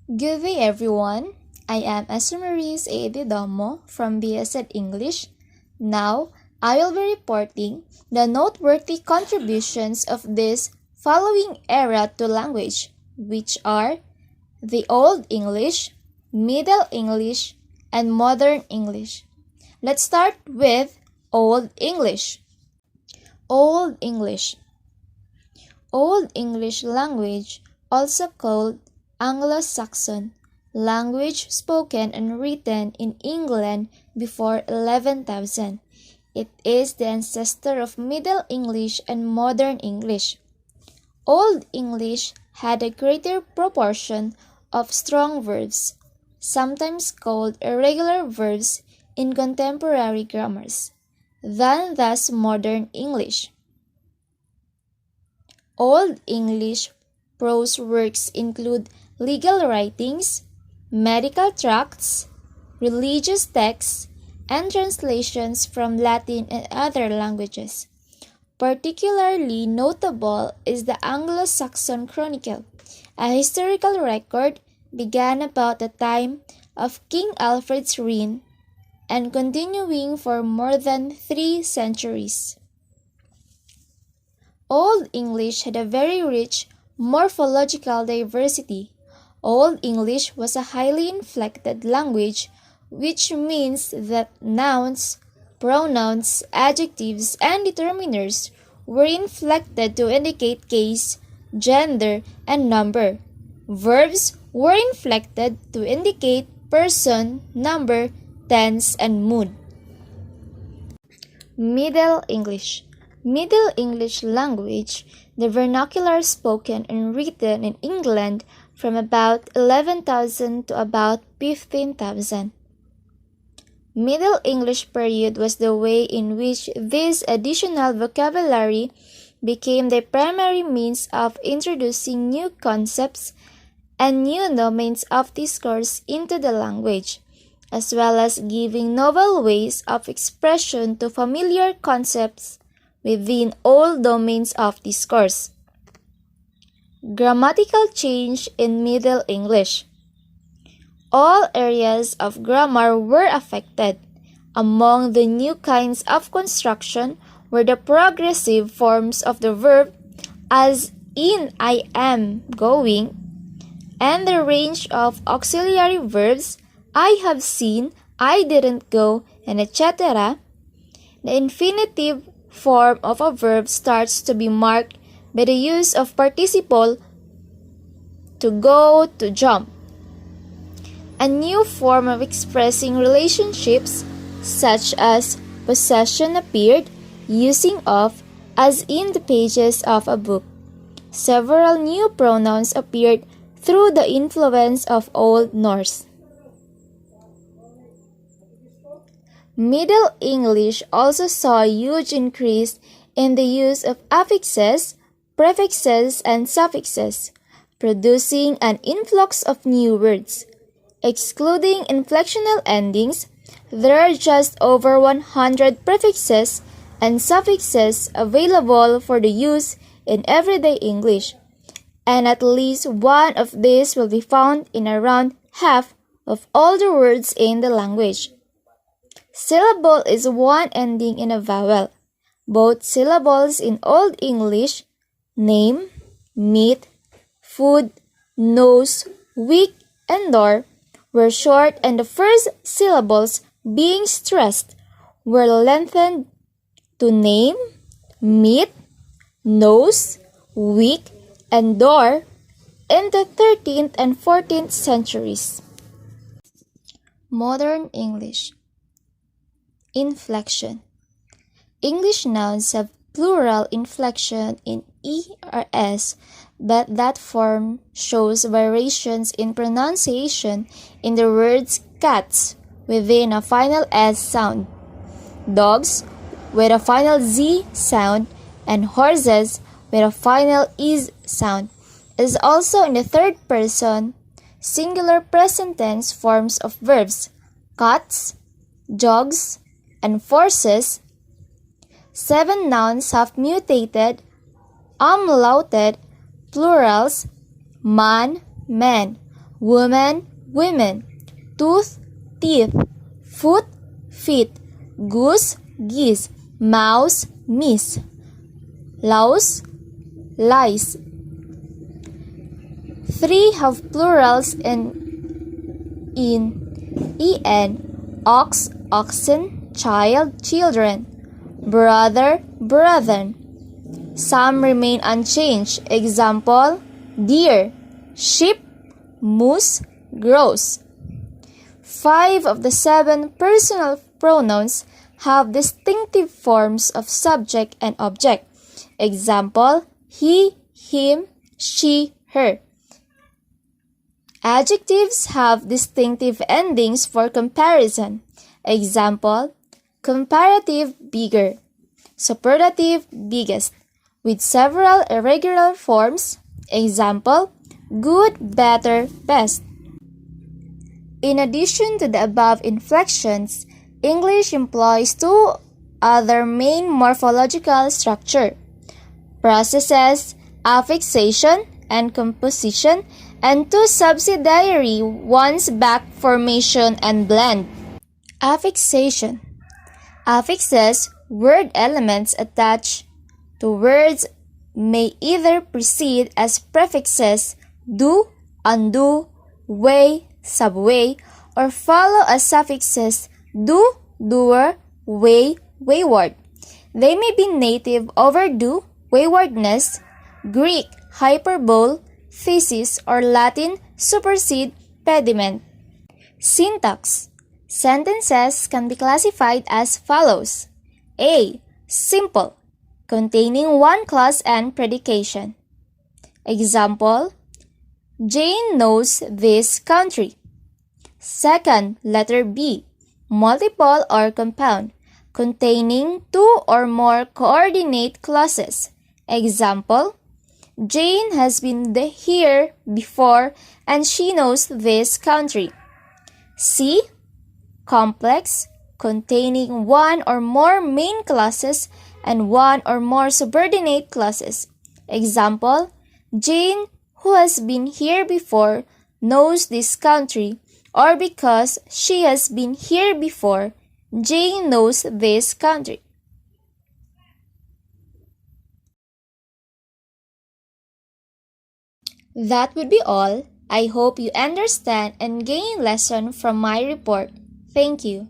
Good day everyone. I am Essa Dedomo from Essa English. Now, I will be reporting the noteworthy contributions of this following era to language, which are the Old English, Middle English, and Modern English. Let's start with Old English. Old English. Old English language, also called Anglo-Saxon, language spoken and written in England before 11,000. It is the ancestor of Middle English and Modern English. Old English had a greater proportion of strong verbs, sometimes called irregular verbs in contemporary grammars, than thus Modern English. Old English prose works include legal writings, medical tracts, religious texts, and translations from Latin and other languages. Particularly notable is the Anglo-Saxon Chronicle, a historical record began about the time of King Alfred's reign and continuing for more than 3 centuries. Old English had a very rich morphological diversity. Old English was a highly inflected language, which means that nouns, pronouns, adjectives, and determiners were inflected to indicate case, gender, and number. Verbs were inflected to indicate person, number, tense, and mood. Middle English. Middle English language, the vernacular spoken and written in England from about 11,000 to about 15,000. Middle English period was the way in which this additional vocabulary became the primary means of introducing new concepts and new domains of discourse into the language, as well as giving novel ways of expression to familiar concepts within all domains of discourse. Grammatical change in Middle English. All areas of grammar were affected. Among the new kinds of construction were the progressive forms of the verb, as in I am going, and the range of auxiliary verbs, I have seen, I didn't go, and etc. The infinitive form of a verb starts to be marked by the use of participle to go, to jump. A new form of expressing relationships, such as possession, appeared, using of, as in the pages of a book. Several new pronouns appeared through the influence of Old Norse. Middle English also saw a huge increase in the use of affixes, prefixes, and suffixes, producing an influx of new words. Excluding inflectional endings, there are just over 100 prefixes and suffixes available for the use in everyday English, and at least one of these will be found in around half of all the words in the language. Syllable is one ending in a vowel. Both syllables in Old English, name, meat, food, nose, week, and door, were short, and the first syllables, being stressed, were lengthened to name, meat, nose, week, and door in the 13th and 14th centuries. Modern English. Inflection. English nouns have plural inflection in E or S, but that form shows variations in pronunciation in the words cats within a final S sound, dogs with a final Z sound, and horses with a final is sound, is also in the third person singular present tense forms of verbs cats, jogs, and forces. 7 nouns have mutated, umlauted plurals man, men, woman, women, tooth, teeth, foot, feet, goose, geese, mouse, mice, louse, lice. 3 have plurals in en, ox, oxen, child, children, brother, brethren. Some remain unchanged. Example, deer, sheep, moose, grouse. 5 of the 7 personal pronouns have distinctive forms of subject and object. Example, he, him, she, her. Adjectives have distinctive endings for comparison. Example, comparative, bigger. Superlative, biggest. With several irregular forms. Example, good, better, best. In addition to the above inflections, English employs 2 other main morphological structure processes, affixation and composition, and 2 subsidiary ones, back formation and blend. Affixation. Affixes, word elements attached to words, may either precede as prefixes do, undo, way, subway, or follow as suffixes do, doer, way, wayward. They may be native overdo, waywardness, Greek hyperbole, thesis, or Latin supersede, pediment. Syntax. Sentences can be classified as follows. A. Simple, containing one clause and predication. Example, Jane knows this country. Second, letter B. Multiple or compound, containing 2 or more coordinate clauses. Example, Jane has been here before and she knows this country. C. Complex, containing 1 or more main clauses and 1 or more subordinate clauses. Example, Jane, who has been here before, knows this country, or because she has been here before, Jane knows this country. That would be all. I hope you understand and gain lesson from my report. Thank you.